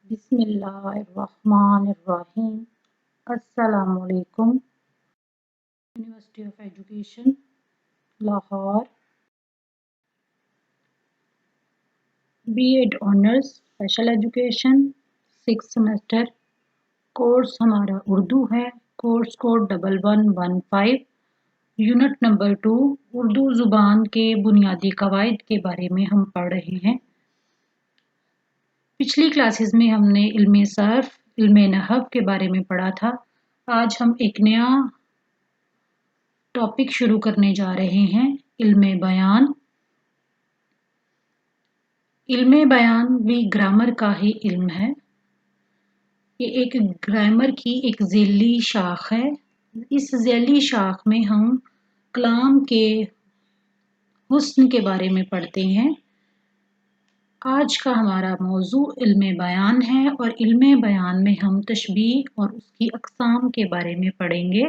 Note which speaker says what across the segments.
Speaker 1: بسم اللہ الرحمن الرحیم۔ السلام علیکم۔ University of education Lahore B Ed honours special education 6 semester course ہمارا اردو ہے۔ Course code 1115 unit number 2 Urdu زبان کے بنیادی قواعد کے بارے میں ہم پڑھ رہے ہیں۔ پچھلی کلاسز میں ہم نے علم صرف، علم نحو کے بارے میں پڑھا تھا۔ آج ہم ایک نیا ٹاپک شروع کرنے جا رہے ہیں، علم بیان۔ علم بیان بھی گرامر کا ہی علم ہے۔ یہ ایک گرامر کی ایک ذیلی شاخ ہے۔ اس ذیلی شاخ میں ہم کلام کے حسن کے بارے میں پڑھتے ہیں۔ آج کا ہمارا موضوع علم بیان ہے اور علم بیان میں ہم تشبیہ اور اس کی اقسام کے بارے میں پڑھیں گے۔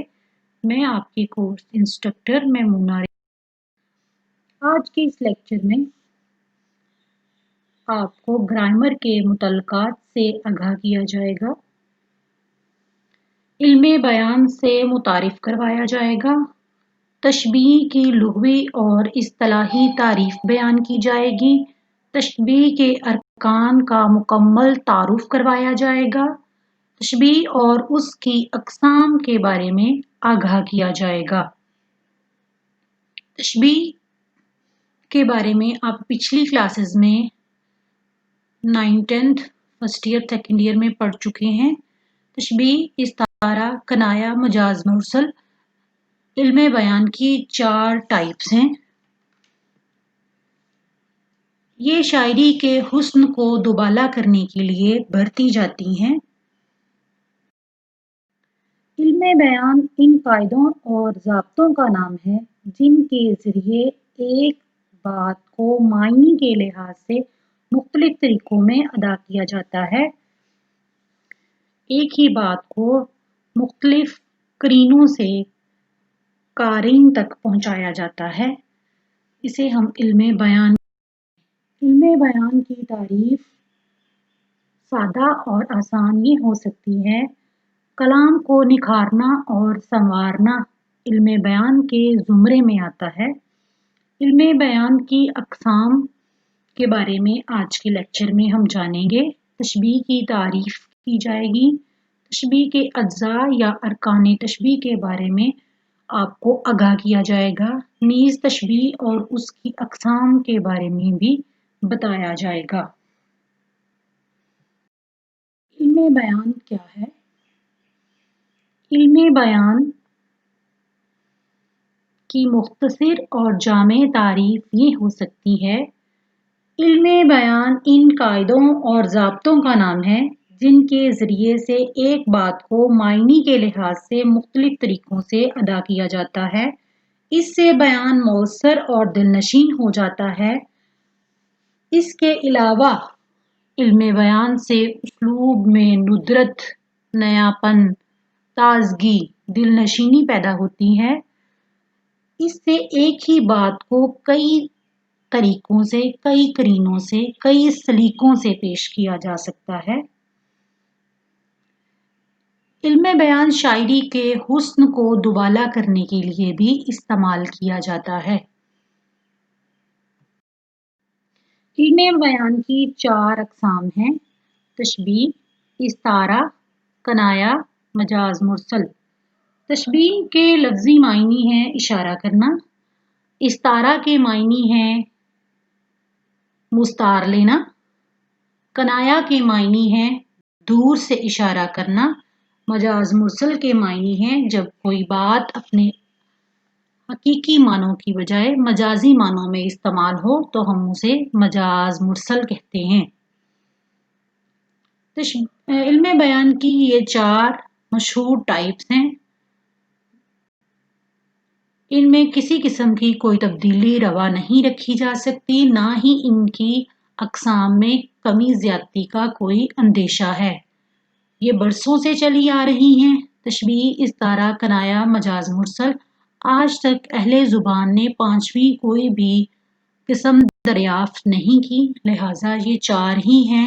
Speaker 1: میں آپ کی کورس انسٹرکٹر میمونہ۔ آج کے اس لیکچر میں آپ کو گرامر کے متعلقات سے آگاہ کیا جائے گا، علم بیان سے متعارف کروایا جائے گا، تشبیہ کی لغوی اور اصطلاحی تعریف بیان کی جائے گی، تشبیہ کے ارکان کا مکمل تعارف کروایا جائے گا، تشبیہ اور اس کی اقسام کے بارے میں آگاہ کیا جائے گا۔ تشبیہ کے بارے میں آپ پچھلی کلاسز میں 9th 10th first year second year میں پڑھ چکے ہیں۔ تشبیہ، استعارہ، کنایہ، مجاز مرسل علم بیان کی 4 ٹائپس ہیں۔ یہ شاعری کے حسن کو دوبالا کرنے کے لیے برتی جاتی ہیں۔ علم بیان ان قاعدوں اور ضابطوں کا نام ہے جن کے ذریعے ایک بات کو معنی کے لحاظ سے مختلف طریقوں میں ادا کیا جاتا ہے۔ ایک ہی بات کو مختلف قرینوں سے قارئین تک پہنچایا جاتا ہے، اسے ہم علم بیان۔ علم بیان کی تعریف سادہ اور آسان یہ ہو سکتی ہے: کلام کو نکھارنا اور سنوارنا علم بیان کے زمرے میں آتا ہے۔ علم بیان کی اقسام کے بارے میں آج کے لیکچر میں ہم جانیں گے۔ تشبیہ کی تعریف کی جائے گی، تشبیہ کے اجزاء یا ارکان تشبیہ کے بارے میں آپ کو آگاہ کیا جائے گا، نیز تشبیہ اور اس کی اقسام کے بارے میں بھی بتایا جائے گا۔ علم بیان کیا ہے؟ علم بیان کی مختصر اور جامع تعریف یہ ہو سکتی ہے: علم بیان ان قاعدوں اور ضابطوں کا نام ہے جن کے ذریعے سے ایک بات کو معنی کے لحاظ سے مختلف طریقوں سے ادا کیا جاتا ہے، اس سے بیان مؤثر اور دلنشین ہو جاتا ہے۔ اس کے علاوہ علم بیان سے اسلوب میں ندرت، نیاپن، تازگی، دلنشینی پیدا ہوتی ہے۔ اس سے ایک ہی بات کو کئی طریقوں سے، کئی قرینوں سے، کئی سلیقوں سے پیش کیا جا سکتا ہے۔ علم بیان شاعری کے حسن کو دوبالا کرنے کے لیے بھی استعمال کیا جاتا ہے۔ علم بیان کی 4 اقسام ہیں: تشبیہ، استعارہ، کنایہ، مجاز مرسل۔ تشبیہ کے لفظی معنی ہیں اشارہ کرنا، استعارہ کے معنی ہیں مستعار لینا، کنایہ کے معنی ہیں دور سے اشارہ کرنا، مجاز مرسل کے معنی ہیں جب کوئی بات اپنے حقیقی معنوں کی بجائے مجازی معنوں میں استعمال ہو تو ہم اسے مجاز مرسل کہتے ہیں۔ علم بیان کی یہ 4 مشہور ٹائپس ہیں۔ ان میں کسی قسم کی کوئی تبدیلی روا نہیں رکھی جا سکتی، نہ ہی ان کی اقسام میں کمی زیادتی کا کوئی اندیشہ ہے۔ یہ برسوں سے چلی آ رہی ہیں۔ تشبیہ، استعارہ، کنایہ، مجاز مرسل آج تک اہل زبان نے 5ویں کوئی بھی قسم دریافت نہیں کی، لہٰذا یہ 4 ہی ہیں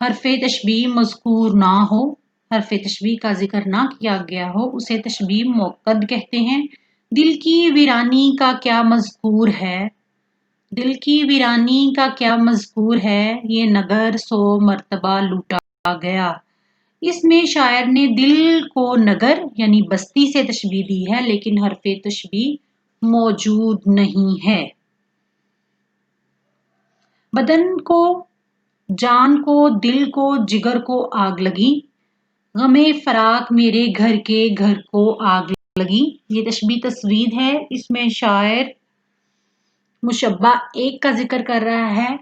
Speaker 1: حرف تشبیہ مذکور نہ ہو، حرف تشبیہ کا ذکر نہ کیا گیا ہو، اسے تشبیہ مؤکد کہتے ہیں۔ دل کی ویرانی کا کیا مذکور ہے، دل کی ویرانی کا کیا مذکور ہے، یہ نگر 100 مرتبہ لوٹا گیا۔ اس میں شاعر نے دل کو نگر یعنی بستی سے تشبیہ دی ہے، لیکن حرف تشبیہ موجود نہیں ہے۔ بدن کو، جان کو، دل کو، جگر کو آگ لگی، غم فراق میرے گھر کے گھر کو آگ لگی۔ یہ تشبیہ تسوید ہے، اس میں شاعر مشبہ ایک کا ذکر کر رہا ہے،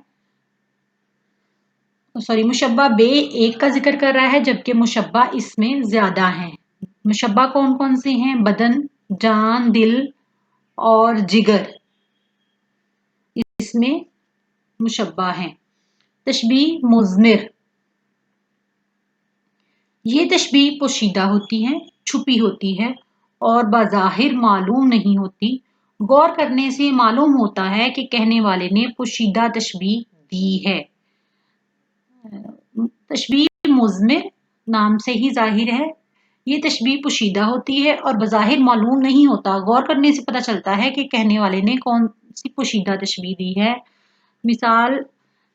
Speaker 1: مشبہ بے ایک کا ذکر کر رہا ہے، جبکہ مشبہ اس میں زیادہ ہیں۔ مشبہ کون کون سے ہیں؟ بدن، جان، دل اور جگر، اس میں مشبہ ہیں۔ تشبیہ مضمر، یہ تشبیہ پوشیدہ ہوتی ہے، چھپی ہوتی ہے اور بظاہر معلوم نہیں ہوتی۔ غور کرنے سے معلوم ہوتا ہے کہ کہنے والے نے پوشیدہ تشبیہ دی ہے۔ تشبیہ مضمر نام سے ہی ظاہر ہے، یہ تشبیہ پوشیدہ ہوتی ہے اور بظاہر معلوم نہیں ہوتا۔ غور کرنے سے پتہ چلتا ہے کہ کہنے والے نے کون سی پوشیدہ تشبیہ دی ہے۔ مثال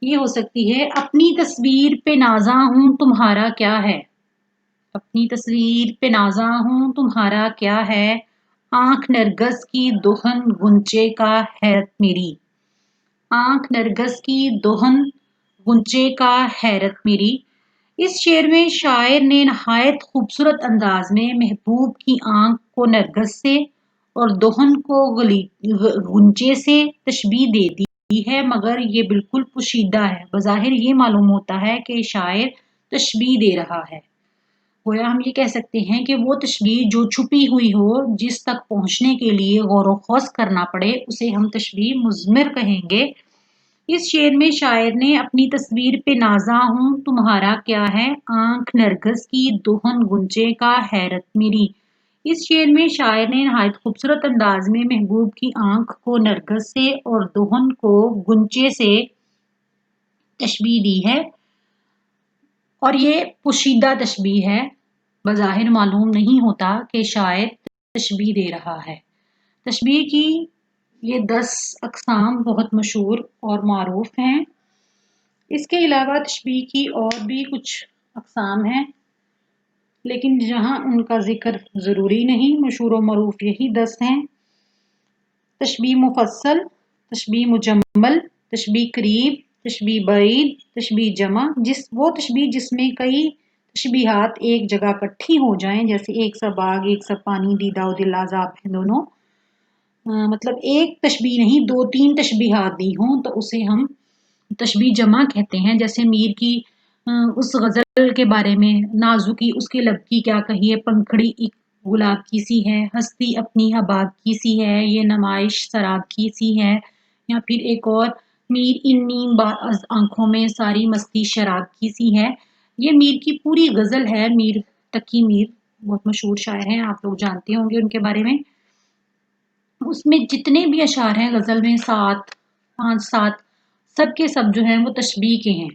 Speaker 1: یہ ہو سکتی ہے، اپنی تصویر پہ نازاں ہوں تمہارا کیا ہے، اپنی تصویر پہ نازاں ہوں تمہارا کیا ہے، آنکھ نرگس کی دہن غنچے کا حیرت میری، آنکھ نرگس کی دہن غنچے کا حیرت میری۔ اس شعر میں شاعر نے نہایت خوبصورت انداز میں محبوب کی آنکھ کو نرگس سے اور دہن کو غنچے سے تشبیہ دے دی ہے، مگر یہ بالکل پوشیدہ ہے۔ بظاہر یہ معلوم ہوتا ہے کہ شاعر تشبیہ دے رہا ہے۔ گویا ہم یہ کہہ سکتے ہیں کہ وہ تشبیہ جو چھپی ہوئی ہو، جس تک پہنچنے کے لیے غور و خوض کرنا پڑے، اسے ہم تشبیہ مضمر کہیں گے۔ اس شعر میں شاعر نے اپنی تصویر پہ نازاں ہوں تمہارا کیا ہے، آنکھ نرگس کی دہن غنچے کا حیرت میری۔ اس شعر میں شاعر نے نہایت خوبصورت انداز میں محبوب کی آنکھ کو نرگس سے اور دہن کو غنچے سے تشبیہ دی ہے، اور یہ پوشیدہ تشبیہ ہے، بظاہر معلوم نہیں ہوتا کہ شاعر تشبیہ دے رہا ہے۔ تشبیہ کی یہ 10 اقسام بہت مشہور اور معروف ہیں۔ اس کے علاوہ تشبیہ کی اور بھی کچھ اقسام ہیں، لیکن جہاں ان کا ذکر ضروری نہیں، مشہور و معروف یہی 10 ہیں۔ تشبیہ مفصل، تشبیہ مجمل، تشبیہ قریب، تشبیہ بعید، تشبیہ جمع، وہ تشبیہ جس میں کئی تشبیہات ایک جگہ اکٹھی ہو جائیں، جیسے ایک سا باغ، ایک سا پانی، دیدہ و دل عذاب ہیں دونوں، مطلب ایک تشبیہ نہیں 2-3 تشبیہات دی ہوں تو اسے ہم تشبیہ جمع کہتے ہیں۔ جیسے میر کی اس غزل کے بارے میں، نازکی اس کے لب کی کیا کہیے، پنکھڑی ایک گلاب کی سی ہے، ہستی اپنی حباب کی سی ہے، یہ نمائش شراب کی سی ہے، یا پھر ایک اور، میر ان نیم باز آنکھوں میں ساری مستی شراب کی سی ہے۔ یہ میر کی پوری غزل ہے، میر تقی میر بہت مشہور شاعر ہیں، آپ لوگ جانتے ہوں گے ان کے بارے میں۔ اس میں جتنے بھی اشعار ہیں غزل میں، 5-7 سب کے سب جو ہیں وہ تشبیہ کے ہیں۔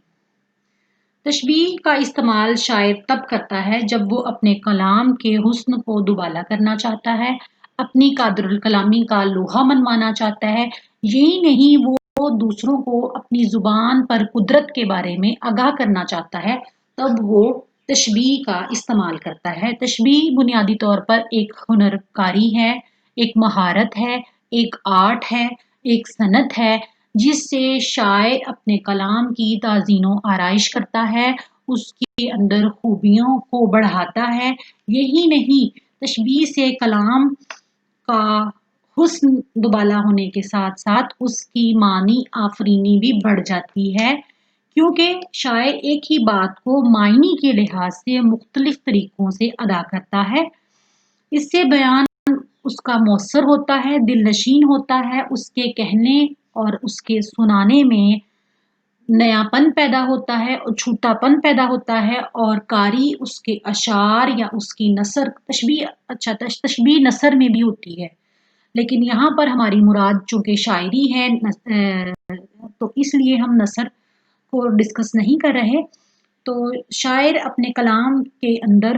Speaker 1: تشبیہ کا استعمال شاعر تب کرتا ہے جب وہ اپنے کلام کے حسن کو دوبالا کرنا چاہتا ہے، اپنی قادر الکلامی کا لوہا منوانا چاہتا ہے، یہی نہیں وہ دوسروں کو اپنی زبان پر قدرت کے بارے میں آگاہ کرنا چاہتا ہے، تب وہ تشبیہ کا استعمال کرتا ہے۔ تشبیہ بنیادی طور پر ایک ہنر کاری ہے، ایک مہارت ہے، ایک آرٹ ہے، ایک صنعت ہے، جس سے شاعر اپنے کلام کی تعظیم و آرائش کرتا ہے، اس کے اندر خوبیوں کو بڑھاتا ہے۔ یہی نہیں، تشبیہ سے کلام کا حسن دوبالا ہونے کے ساتھ ساتھ اس کی معنی آفرینی بھی بڑھ جاتی ہے، کیونکہ شاعر ایک ہی بات کو معنی کے لحاظ سے مختلف طریقوں سے ادا کرتا ہے۔ اس سے بیان اس کا مؤثر ہوتا ہے، دل نشین ہوتا ہے، اس کے کہنے اور اس کے سنانے میں نیا پن پیدا ہوتا ہے اور چھوٹا پن پیدا ہوتا ہے، اور قاری اس کے اشعار یا اس کی نثر، تشبیہ نثر میں بھی ہوتی ہے، لیکن یہاں پر ہماری مراد چونکہ شاعری ہے تو اس لیے ہم نثر کو ڈسکس نہیں کر رہے۔ تو شاعر اپنے کلام کے اندر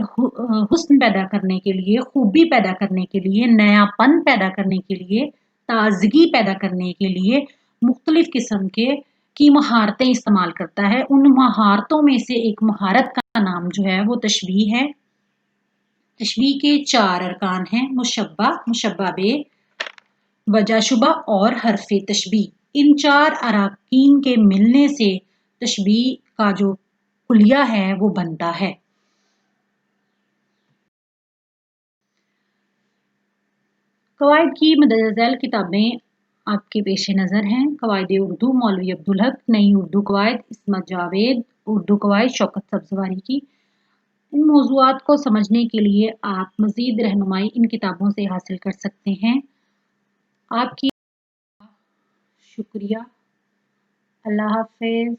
Speaker 1: حسن پیدا کرنے کے لیے، خوبی پیدا کرنے کے لیے، نیا پن پیدا کرنے کے لیے، تازگی پیدا کرنے کے لیے مختلف قسم کی مہارتیں استعمال کرتا ہے۔ ان مہارتوں میں سے ایک مہارت کا نام جو ہے وہ تشبیہ ہے۔ تشبیہ کے 4 ارکان ہیں: مشبہ، مشبہ بہ، وجہ شبہ اور حرف تشبیہ۔ ان 4 اراکین کے ملنے سے تشبیہ کا جو کلیہ ہے وہ بنتا ہے۔ قواعد کی مندرجہ ذیل کتابیں آپ کے پیش نظر ہیں: قواعد اردو مولوی عبدالحق، نئی اردو قواعد عصمت جاوید، اردو قواعد شوکت سبزواری کی۔ ان موضوعات کو سمجھنے کے لیے آپ مزید رہنمائی ان کتابوں سے حاصل کر سکتے ہیں۔ آپ کی شکریہ۔ اللہ حافظ۔